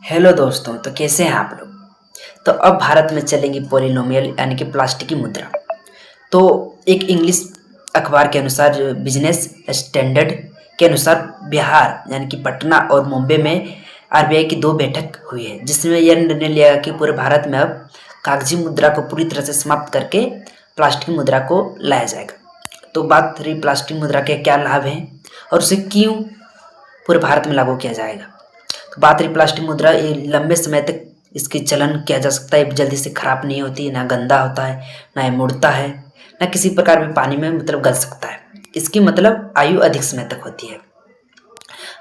Hello दोस्तों, तो कैसे हैं आप लोग। तो अब भारत में चलेंगी पॉलिनोमियल यानी कि प्लास्टिक की मुद्रा। तो एक इंग्लिश अखबार के अनुसार जो बिजनेस स्टैंडर्ड के अनुसार बिहार यानी कि पटना और मुंबई में आरबीआई की दो बैठक हुई है, जिसमें यह निर्णय लिया गया कि पूरे भारत में अब कागजी मुद्रा को पूरी तरह से समाप्त करके प्लास्टिक मुद्रा को लाया जाएगा। तो बात रही प्लास्टिक मुद्रा के क्या लाभ हैं और उसे क्यों पूरे भारत में लागू किया जाएगा। तो बात रही प्लास्टिक मुद्रा, ये लंबे समय तक इसकी चलन किया जा सकता है, जल्दी से खराब नहीं होती, ना गंदा होता है, ना ये मुड़ता है, ना किसी प्रकार में पानी में गल सकता है। इसकी आयु अधिक समय तक होती है।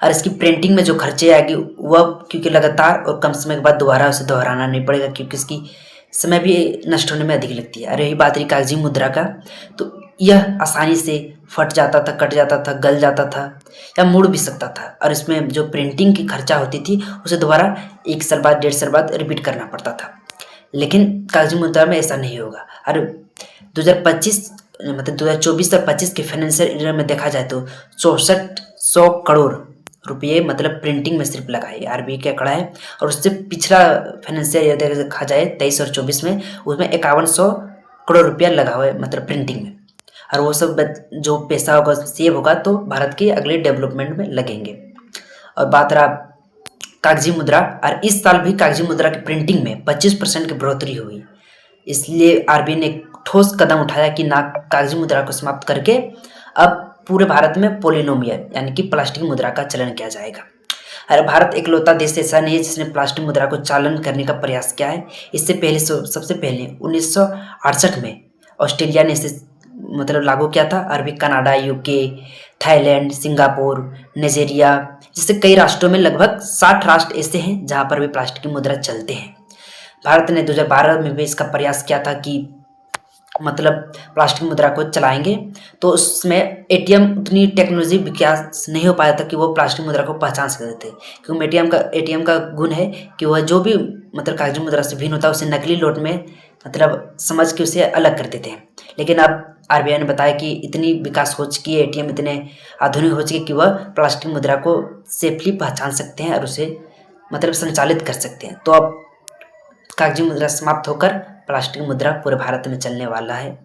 और इसकी प्रिंटिंग में जो खर्चे आएगी वह क्योंकि लगातार और कम समय के बाद दोबारा उसे दोहराना नहीं पड़ेगा, क्योंकि इसकी समय भी नष्ट होने में अधिक लगती है। और यही बात रही कागजी मुद्रा का, तो यह आसानी से फट जाता था, कट जाता था, गल जाता था या मुड़ भी सकता था। और इसमें जो प्रिंटिंग की खर्चा होती थी उसे दोबारा 1 साल बाद 1.5 साल बाद रिपीट करना पड़ता था। लेकिन कागजी मुद्रा में ऐसा नहीं होगा। और 2024 से 25 के फाइनेंशियल ईयर में देखा जाए तो 6400 करोड़ रुपये प्रिंटिंग में सिर्फ लगाए आरबीआई का आंकड़ा है। और उससे पिछला फाइनेंशियल ईयर देखा जाए 23 और 24 में, उसमें 5100 करोड़ रुपया लगा हुआ है प्रिंटिंग में। और वो सब जो पैसा होगा सेव होगा तो भारत के अगले डेवलपमेंट में लगेंगे। और बात रहा कागजी मुद्रा, और इस साल भी कागजी मुद्रा की प्रिंटिंग में 25% की बढ़ोतरी हुई। इसलिए आरबीआई ने एक ठोस कदम उठाया कि ना कागजी मुद्रा को समाप्त करके अब पूरे भारत में पॉलिनोमियल यानी कि प्लास्टिक मुद्रा का चलन किया जाएगा। अरे भारत इकलौता देश ऐसा नहीं है जिसने प्लास्टिक मुद्रा को चालन करने का प्रयास किया है। इससे पहले सबसे पहले 1968 में ऑस्ट्रेलिया ने इसे लागू किया था। और भी Canada, UK, Thailand, Singapore, Nigeria जैसे कई राष्ट्रों में लगभग 60 राष्ट्र ऐसे हैं जहां पर भी प्लास्टिक की मुद्रा चलते हैं। भारत ने 2012 में भी इसका प्रयास किया था कि प्लास्टिक मुद्रा को चलाएंगे। तो उसमें एटीएम उतनी टेक्नोलॉजी विकास नहीं हो पाया था कि वो प्लास्टिक मुद्रा को पहचान सकते थे, क्योंकि एटीएम का गुण है कि वह जो भी कागजी मुद्रा से भिन्न होता है उसे नकली नोट में समझ के उसे अलग कर देते हैं। लेकिन अब आरबीआई ने बताया कि इतनी विकास हो चुकी है, एटीएम इतने आधुनिक हो चुके कि वह प्लास्टिक मुद्रा को सेफली पहचान सकते हैं और उसे संचालित कर सकते हैं। तो अब कागजी मुद्रा समाप्त होकर प्लास्टिक मुद्रा पूरे भारत में चलने वाला है।